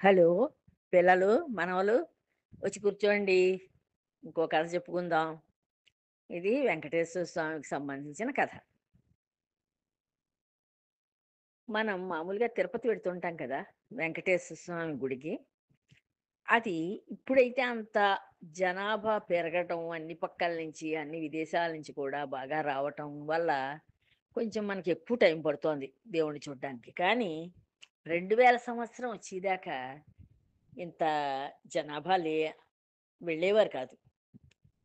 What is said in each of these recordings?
Hello! పిల్లలు, మనవలు వచ్చి కూర్చోండి. ఇంకో కథ చెప్పుకుందాం. ఇది వెంకటేశ్వర స్వామికి సంబంధించిన కథ. మనం మామూలుగా తిరుపతి వెడుతుంటాం కదా! వెంకటేశ్వర స్వామి గుడికి. అది ఇప్పుడైతే అంత జనాభా పెరగటం అన్ని పక్కల నుంచి, అన్ని విదేశాల నుంచి కూడా బాగా రావటం వల్ల కొంచెం మనకి ఎక్కువ టైం పడుతోంది దేవుడిని చూడ్డానికి. కానీ 2000 సంవత్సరం వచ్చేదాకా ఇంత జనాభా వెళ్ళేవారు కాదు.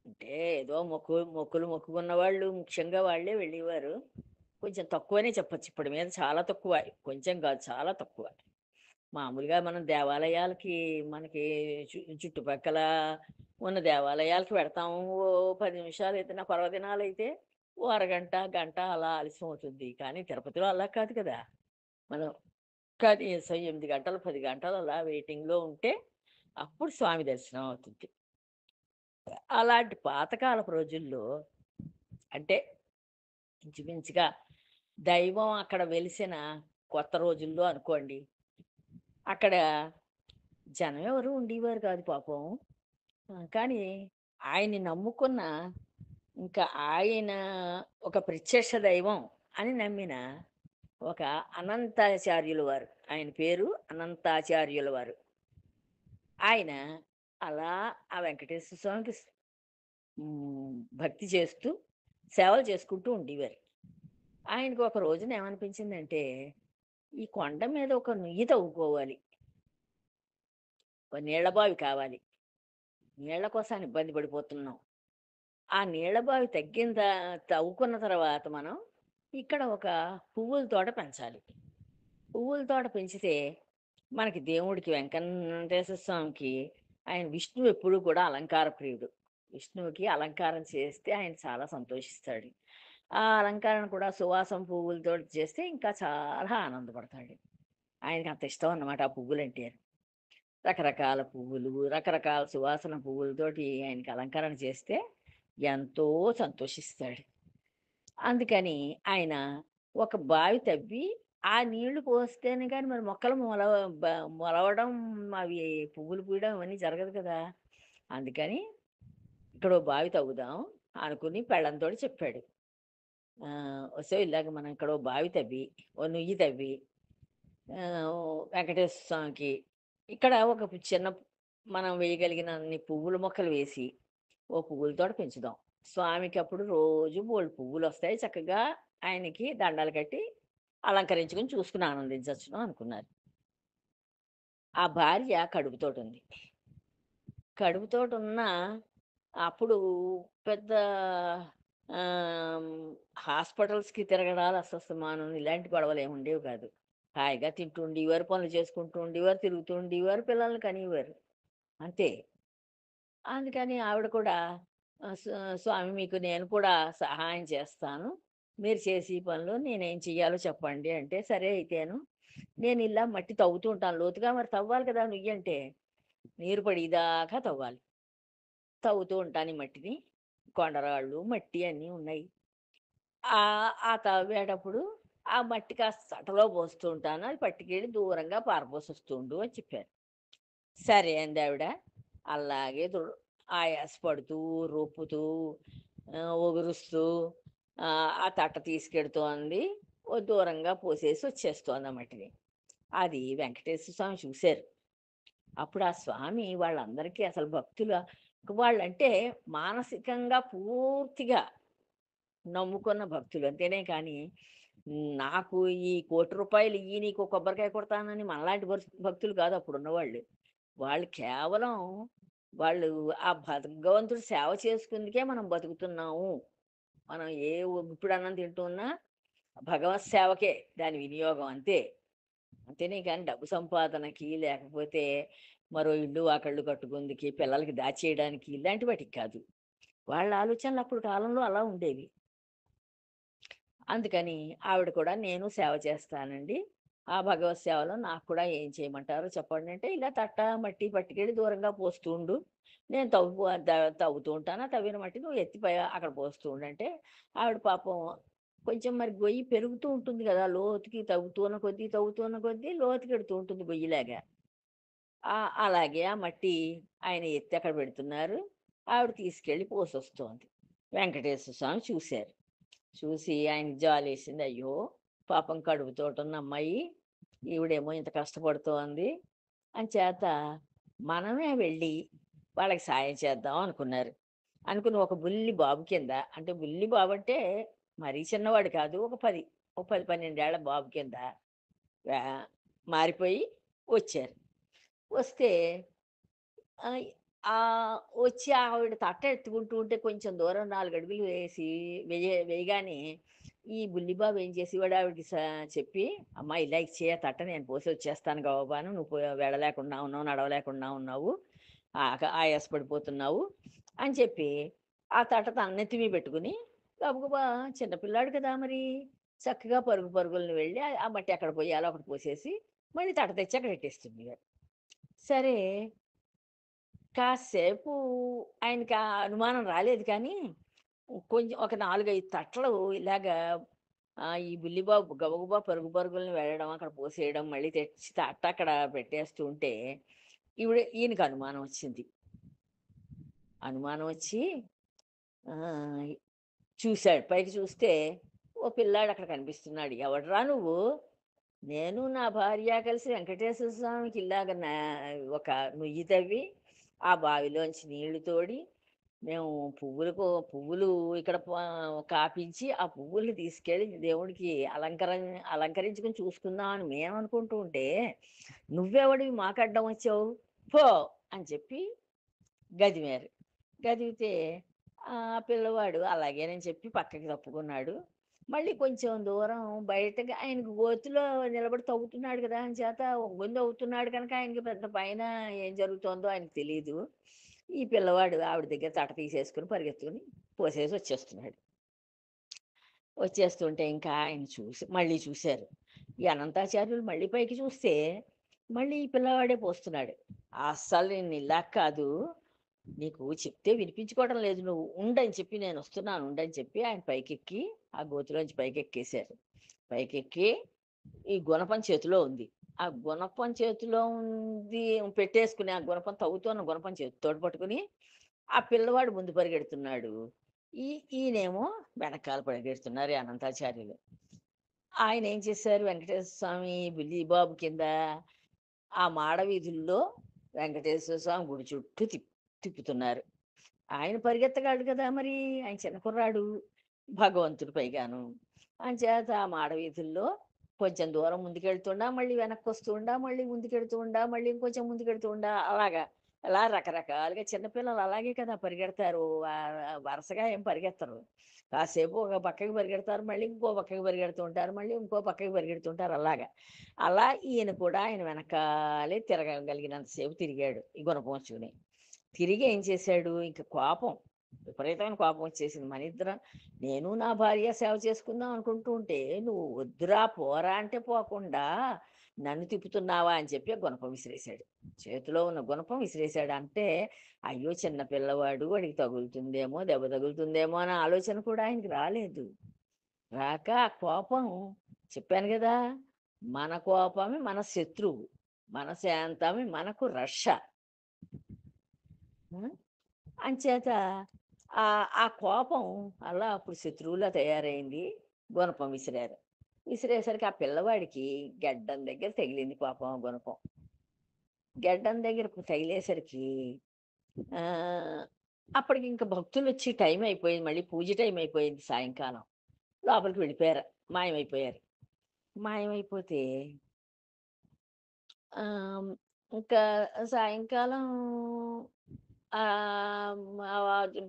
అంటే ఏదో మొక్కులు మొక్కుకున్న వాళ్ళు ముఖ్యంగా వాళ్ళే వెళ్ళేవారు. కొంచెం తక్కువనే చెప్పొచ్చు. ఇప్పటి మీద చాలా తక్కువ. కొంచెం కాదు చాలా తక్కువ. మామూలుగా మనం దేవాలయాలకి మనకి చుట్టుపక్కల ఉన్న దేవాలయాలకి వెడతాము. ఓ 10 నిమిషాలు ఏదైనా పర్వదినాలైతే ఓ అరగంట, గంట అలా ఆలస్యం అవుతుంది. కానీ తిరుపతిలో అలా కాదు కదా! మనం కనీసం 8 గంటలు, 10 గంటలు అలా వెయిటింగ్‌లో ఉంటే అప్పుడు స్వామి దర్శనం అవుతుంది. అలాంటి పాతకాలపు రోజుల్లో అంటే ఇంచుమించుగా దైవం అక్కడ వెలిసిన కొత్త రోజుల్లో అనుకోండి. అక్కడ జనం ఎవరు ఉండేవారు కాదు పాపం. కానీ ఆయన్ని నమ్ముకున్న ఇంకా ఆయన ఒక ప్రత్యక్ష దైవం అని నమ్మిన ఒక అనంతాచార్యుల వారు. ఆయన పేరు అనంతాచార్యుల వారు. ఆయన అలా ఆ వెంకటేశ్వర స్వామికి భక్తి చేస్తూ సేవలు చేసుకుంటూ ఉండేవారు. ఆయనకి ఒక రోజున ఏమనిపించిందంటే, ఈ కొండ మీద ఒక నుయ్యి తవ్వుకోవాలి. ఒక నీళ్ళ బావి కావాలి. నీళ్ళ కోసం ఇబ్బంది పడిపోతున్నాం. ఆ నీళ్ళ బావి తవ్వుకున్న తర్వాత మనం ఇక్కడ ఒక పువ్వుల తోట పెంచాలి. పువ్వుల తోట పెంచితే మనకి దేవుడికి వెంకటేశ్వర స్వామికి ఆయన విష్ణువు ఎప్పుడూ కూడా అలంకార ప్రియుడు. విష్ణువుకి అలంకారం చేస్తే ఆయన చాలా సంతోషిస్తాడు. ఆ అలంకరణ కూడా సువాసన పువ్వులతోటి చేస్తే ఇంకా చాలా ఆనందపడతాడు. ఆయనకి అంత ఇష్టం అన్నమాట ఆ పువ్వులంటే. రకరకాల పువ్వులు, రకరకాల సువాసన పువ్వులతోటి ఆయనకి అలంకరణ చేస్తే ఎంతో సంతోషిస్తాడు. అందుకని ఆయన ఒక బావి తవ్వి, ఆ నీళ్లు పోస్తేనే గాని మరి మొక్కలు బ మొలవడం, అవి పువ్వులు పూయడం ఇవన్నీ జరగదు కదా! అందుకని ఇక్కడో బావి తవ్వుదాం అనుకుని పెళ్ళాంతోటి చెప్పాడు. "ఒసేయ్ ఇలాగ మనం ఇక్కడో బావి తవ్వి, ఓ నుయ్యి తవ్వి వెంకటేశ్వర స్వామికి ఇక్కడ ఒక చిన్న మనం వేయగలిగినన్ని పువ్వుల మొక్కలు వేసి, ఓ పువ్వుల తోట పెంచుదాం. స్వామికి అప్పుడు రోజు బోలెడు పువ్వులొస్తాయి. చక్కగా ఆయనకి దండలు కట్టి అలంకరించుకొని చూసుకొని ఆనందించొచ్చును" అనుకున్నారు. ఆ భార్య కడుపుతోటుంది. కడుపుతోటున్న అప్పుడు పెద్ద ఆహ్, హాస్పిటల్స్‌కి తిరగడాలు అసస్తమానం ఇలాంటి గొడవలేమి ఉండేవి కాదు. హాయిగా తింటూ ఉండేవారు, పనులు చేసుకుంటూ ఉండేవారు, తిరుగుతూ ఉండేవారు, పిల్లల్ని కనేవారు. అంతే. అందుకని ఆవిడ కూడా స్వామి మీకు నేను కూడా సహాయం చేస్తాను. మీరు చేసే ఈ పనులు నేనేం చెయ్యాలో చెప్పండి" అంటే, సరే అయితేను. నేను ఇలా మట్టి తవ్వుతూ ఉంటాను. లోతుగా మరి తవ్వాలి కదా నుయ్యంటే. నీరు పడేదాకా తవ్వాలి. తవ్వుతూ ఉంటాను ఈ మట్టిని. కొండరాళ్ళు, మట్టి అన్నీ ఉన్నాయి. ఆ తవ్వేటప్పుడు ఆ మట్టి కాస్త సటలో పోస్తూ ఉంటాను. అది పట్టుకెళ్ళి దూరంగా పారబోసొస్తూ ఉండు అని చెప్పారు. సరే అందావిడ. అలాగే ఆయాసపడుతూ, రొప్పుతూ, ఒగురుస్తూ ఆ తట్ట తీసుకెడుతోంది. ఓ దూరంగా పోసేసి వచ్చేస్తోంది ఆ మట్టిని. అది వెంకటేశ్వర స్వామి చూసారు. అప్పుడు ఆ స్వామి వాళ్ళందరికీ అసలు వాళ్ళంటే మానసికంగా పూర్తిగా నమ్ముకున్న భక్తులు. అంతేనే కానీ, నాకు ఈ ₹1,00,00,000 ఇయ్యి నీకో కొబ్బరికాయ కొడతానని మనలాంటి భక్తులు కాదు అప్పుడున్నవాళ్ళు. వాళ్ళు కేవలం వాళ్ళు ఆ భగవంతుడి సేవ చేసుకుందుకే మనం బతుకుతున్నాము. మనం గుప్పెడు అన్నం తింటున్నా భగవత్ సేవకే దాని వినియోగం అంతే. అంతేనే గాని డబ్బు సంపాదనకి, లేకపోతే మరో ఇల్లు, వాకిళ్ళు కట్టుకుందుకి, పిల్లలకి దాచేయడానికి ఇలాంటి వాటికి కాదు. వాళ్ళ ఆలోచనలు అప్పుడు కాలంలో అలా ఉండేవి. అందుకని ఆవిడ కూడా నేను సేవ చేస్తానండి. ఆ భగవత్ సేవలో నాకు కూడా ఏం చేయమంటారో చెప్పండి అంటే, ఇలా తట్ట, మట్టి పట్టుకెళ్ళి దూరంగా పోస్తూ ఉండు. నేను తవ్వుతూ ఉంటాను. ఆ తవ్విన మట్టి నువ్వు ఎత్తి అక్కడ పోస్తూ ఉండు అంటే, ఆవిడ పాపం కొంచెం మరి గొయ్యి పెరుగుతూ ఉంటుంది గదా! లోతుకి తవ్వుతున్న కొద్దీ, తవ్వుతున్న కొద్దీ లోతుకెడుతూ ఉంటుంది గొయ్యిలాగా. అలాగే ఆ మట్టి ఆయన ఎత్తి అక్కడ పెడుతున్నారు. ఆవిడ తీసుకెళ్ళి పోసొస్తోంది. వెంకటేశ్వర స్వామి చూశారు. చూసి ఆయనకి జాలేసింది. అయ్యో! పాపం కడుపుతోటున్న అమ్మాయి, ఈవిడేమో ఇంత కష్టపడుతోంది. అంచేత మనమే వెళ్ళి వాళ్ళకి సాయం చేద్దాం అనుకున్నారు. అనుకుని ఒక బుల్లి బాబు కింద, అంటే బుల్లి బాబంటే మరీ చిన్నవాడు కాదు. ఒక 10, 12 ఏళ్ల బాబు కింద వా మారిపోయి వచ్చారు. వస్తే ఆహ్, వచ్చి ఆవిడ తట్ట ఎత్తుకుంటూ ఉంటే కొంచెం దూరం 4 అడుగులు వేయగానే ఈ బుల్లిబాబు ఏం చేసేవాడు ఆవిడకి చెప్పి, "అమ్మా ఇలా ఇచ్చేయి ఆ తట్ట, నేను పోసి వచ్చేస్తాను గబగబాను. నువ్వు వెళ్ళలేకుండా ఉన్నావు, నడవలేకుండా ఉన్నావు. ఆయాస పడిపోతున్నావు" అని చెప్పి ఆ తట్ట తన నెత్తి మీద పెట్టుకుని గబగబా, చిన్న పిల్లాడు కదా మరి, చక్కగా పరుగు పరుగులని వెళ్ళి ఆ మట్టి ఎక్కడ పొయ్యాలో అక్కడ పోసేసి మళ్ళీ తట్ట తెచ్చి అక్కడ పెట్టేస్తుండేవాడు. సరే, కాసేపు ఆయనకి ఆ అనుమానం రాలేదు కానీ, కొంచెం ఒక 4, 5 తట్టలు ఇలాగా ఈ బుల్లిబాబు గబగబా పరుగు పరుగులని వెళ్ళడం, అక్కడ పోసేయడం, మళ్ళీ తెచ్చి తట్ట అక్కడ పెట్టేస్తూ ఉంటే, ఈయనకి అనుమానం వచ్చింది. అనుమానం వచ్చి ఆహ్, చూసాడు. పైకి చూస్తే ఓ పిల్లాడు అక్కడ కనిపిస్తున్నాడు. "ఎవడ్రా నువ్వు?" "నేను నా భార్య కలిసి వెంకటేశ్వర స్వామికి ఇలాగ ఒక నుయ్యి తవ్వి, ఆ బావిలోంచి నీళ్లు తోడి, మేము పువ్వులు ఇక్కడ కాపించి, ఆ పువ్వుల్ని తీసుకెళ్ళి దేవుడికి అలంకరించుకొని చూసుకుందాం అని మేమనుకుంటూ ఉంటే, నువ్వెవడివి మాకడ్డం వచ్చావు? పో" అని చెప్పి గదిమారు. గదిమితే పిల్లవాడు అలాగేనని చెప్పి పక్కకి తప్పుకున్నాడు. మళ్ళీ కొంచెం దూరం బయటకి, ఆయనకి గోతిలో నిలబడి తవ్వుతున్నాడు గదా! అంచేత ఒంగొని తవ్వుతున్నాడు కనుక ఆయనకి పెద్ద పైన ఏం జరుగుతోందో ఆయనకి తెలీదు. ఈ పిల్లవాడు ఆవిడ దగ్గర తట తీసేసుకొని పరిగెత్తుకొని పోసేసి వచ్చేస్తున్నాడు. వచ్చేస్తుంటే ఇంకా ఆయన మళ్ళీ చూసారు. ఈ అనంతాచార్యులు మళ్ళీ పైకి చూస్తే, మళ్ళీ ఈ పిల్లవాడే పోస్తున్నాడు. "అస్సలు నిన్నిలా కాదు, నీకు చెప్తే వినిపించుకోవడం లేదు నువ్వు. ఉండని చెప్పి, నేనొస్తున్నాను ఉండని చెప్పి ఆయన పైకెక్కి, ఆ గోతిలోంచి పైకెక్కేశారు. పైకెక్కి ఈ గుణపం చేతిలో ఉంది. ఆ గుణపం చేతిలో ఉంది పెట్టేసుకుని, ఆ గుణపం తవ్వుతున్న గుణపం చేత్తోటి పట్టుకుని, ఆ పిల్లవాడు ముందు పరిగెడుతున్నాడు. ఈ ఈయనేమో వెనకాల పరిగెడుతున్నారు ఈ అనంతాచార్యులు. ఆయనేం చేశారు, వెంకటేశ్వర స్వామి బుల్లిబాబు కింద ఆ మాడ వీధుల్లో వెంకటేశ్వర స్వామి గుడి చుట్టూ తిప్పుతున్నారు. ఆయన పరిగెత్తగలడు కదా మరి! ఆయన చిన్న కుర్రాడు. భగవంతుడు పైగాను. అంచేత ఆ మాడ వీధుల్లో కొంచెం దూరం ముందుకెళ్తుండా, మళ్ళీ వెనక్కొస్తుండా, మళ్ళీ ముందుకెడుతూ ఉండా, మళ్ళీ ఇంకొంచెం ముందుకెడుతూ ఉండా, అలాగా. అలా రకరకాలుగా చిన్న పిల్లలు అలాగే కదా పరిగెడతారు. వరసగా ఏం పరిగెత్తరు. కాసేపు ఒక పక్కకి పరిగెడతారు, మళ్ళీ ఇంకో పక్కకి పరిగెడుతూ ఉంటారు, మళ్ళీ ఇంకో పక్కకి పరిగెడుతుంటారు అలాగా. అలా ఈయన కూడా ఆయన వెనకాలే తిరగగలిగినంత సేపు తిరిగాడు ఈ గుణపంచుకుని. తిరిగి ఏం చేశాడు, ఇంక కోపం, విపరీతమైన కోపం వచ్చేసింది. నేను నా భార్య సేవ చేసుకుందాం అనుకుంటూ ఉంటే, నువ్వు వద్దురా, పోరా అంటే పోకుండా నన్ను తిప్పుతున్నావా అని చెప్పి ఆ గుణపం విసిరేశాడు. చేతిలో ఉన్న గుణపం విసిరేశాడు. అంటే, అయ్యో! చిన్న పిల్లవాడు, వాడికి తగులుతుందేమో, దెబ్బ తగులుతుందేమో అన్న ఆలోచన కూడా ఆయనకి రాలేదు. రాక ఆ కోపం, చెప్పాను గదా! మన కోపమే మన శత్రువు. మన శాంతమే మనకు రక్ష. ఆ! అంచేత ఆ కోపం అలా అప్పుడు శత్రువులా తయారైంది. గుణపం విసిరారు. విసిరేసరికి ఆ పిల్లవాడికి గెడ్డం దగ్గర తగిలింది పాపం ఆ గుణపం. గెడ్డం దగ్గరకు తగిలేసరికి ఆహ్, అప్పటికింక భక్తులొచ్చి టైం అయిపోయింది. మళ్ళీ పూజ టైం అయిపోయింది సాయంకాలం. లోపలికి వెళ్ళిపోయారు. మాయమైపోయారు. మాయమైపోతే ఆహ్, ఇంకా సాయంకాలం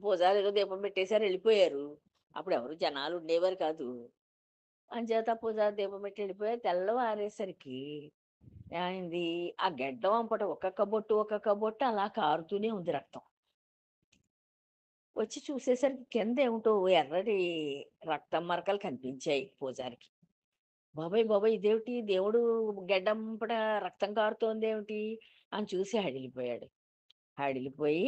పూజారేదో దీపం పెట్టేసారు, ఎళ్ళిపోయారు. అప్పుడెవరు జనాలు ఉండేవారు కాదు. అంచేత పూజారి దీపం పెట్టి ఎళ్ళిపోయారు. తెల్లవారేసరికి ఆయనది ఆ గెడ్డం అంపట ఒక్కొక్క బొట్టు అలా కారుతూనే ఉంది రక్తం. వచ్చి చూసేసరికి కిందేమిటో ఎర్రటి రక్తం మరకలు కనిపించాయి పూజారికి. బాబోయ్! బాబోయ్! ఇదేమిటి, దేవుడు గెడ్డంపట రక్తం కారుతోందేమిటి అని చూసి హడిలిపోయాడు. హడిలిపోయి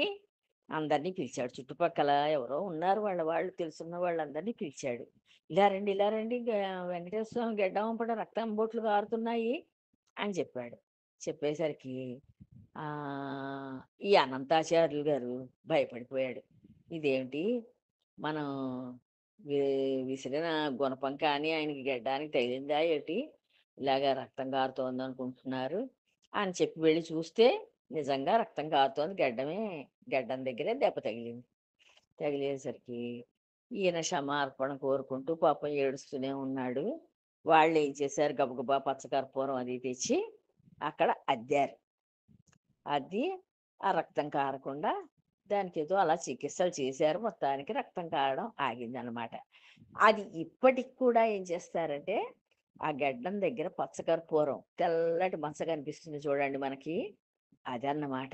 అందరిని పిలిచాడు. చుట్టుపక్కల ఎవరో ఉన్నారు, వాళ్ళు తెలుసున్న వాళ్ళందరినీ పిలిచాడు. ఇలా రండి, వెంకటేశ్వర స్వామి గెడ్డం అంపట రక్తం బొట్లు కారుతున్నాయి" అని చెప్పాడు. చెప్పేసరికి ఈ అనంతాచార్యులు గారు భయపడిపోయాడు. ఇదేమిటి మనం వి విసిరిన గుణపం కానీ ఆయనకి గెడ్డానికి తగిలిందా ఏటి? ఇలాగ రక్తం కారుతోందనుకుంటున్నారు అని చెప్పి వెళ్లి చూస్తే నిజంగా రక్తం కారుతోంది. గెడ్డం దగ్గరే దెబ్బ తగిలింది. తగిలేసరికి ఈయన క్షమార్పణ కోరుకుంటూ పాపం ఏడుస్తూనే ఉన్నాడు. వాళ్ళేం చేశారు గబగబా పచ్చకర్పూరం అది తెచ్చి అక్కడ అద్దారు. అద్ది ఆ రక్తం కారకుండా దానికేదో అలా చికిత్సలు చేశారు. మొత్తానికి రక్తం కారడం ఆగిందనమాట. అది ఇప్పటికి కూడా ఏం చేస్తారంటే, ఆ గెడ్డం దగ్గర పచ్చకర్పూరం తెల్లటి మచ్చ కనిపిస్తుంది చూడండి మనకి. అదన్నమాట.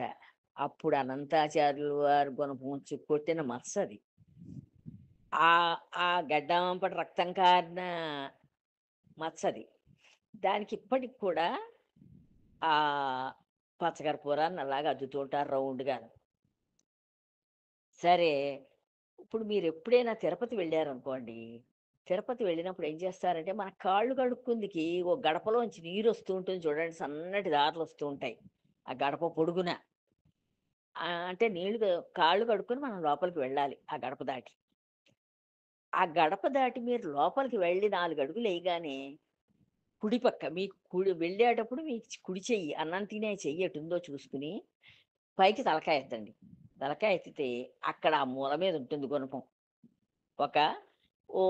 అప్పుడు అనంతాచార్యులు వారు గుణపం కొట్టిన మచ్చది. ఆ గడ్డమంపట రక్తం కారిన మచ్చది. దానికి ఇప్పటికి కూడా పచ్చకర్పూరాన్ని అలాగా అద్దుతూ ఉంటారు రౌండ్‌గాను. సరే, ఇప్పుడు మీరెప్పుడైనా తిరుపతి వెళ్లారనుకోండి, తిరుపతి వెళ్ళినప్పుడు ఏం చేస్తారంటే, మన కాళ్ళు కడుక్కుందికి ఓ గడపలోంచి నీరొస్తూ ఉంటుంది చూడండి. సన్నటి దారలొస్తూ ఉంటాయి. ఆ గడప పొడుగున. అంటే కాళ్ళు కడుక్కొని మనం లోపలికి వెళ్ళాలి ఆ గడప దాటి. ఆ గడప దాటి మీరు లోపలికి వెళ్ళి 4 అడుగులేయగానే కుడి పక్క మీకు వెళ్ళేటప్పుడు మీ కుడి చెయ్యి అన్నం తినే చెయ్యి ఎటుందో చూసుకుని పైకి తలకాయ ఎత్తండి. తలకాయ ఎత్తితే అక్కడ ఆ మూల మీద ఉంటుంది గుణపం. ఒక ఓ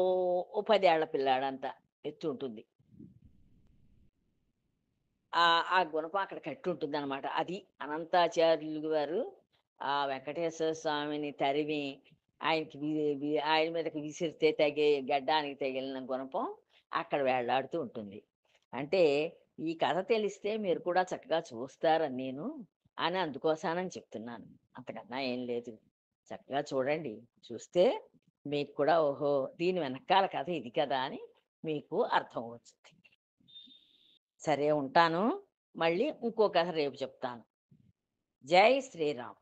10 ఏళ్ల పిల్లాడంత ఎత్తుంటుంది. ఆ గుణపం అక్కడ కట్టుంటుందనమాట. అది అనంతాచార్యులు వారు ఆ వెంకటేశ్వర స్వామిని తరిమి ఆయనకి వి వి ఆయన మీదకి విసిరితే గడ్డానికి తగిలిన గుణపం అక్కడ వేళ్లాడుతూ ఉంటుంది. అంటే ఈ కథ తెలిస్తే మీరు కూడా చక్కగా చూస్తారని అందుకోసానని చెప్తున్నాను. అంతకన్నా ఏం లేదు. చక్కగా చూడండి. చూస్తే మీకు కూడా ఓహో! దీని వెనకాల కథ ఇది కదా! అని మీకు అర్థమవుతుంది. సరే ఉంటాను. మళ్ళీ ఇంకో కథ రేపు చెప్తాను. జై శ్రీరామ్.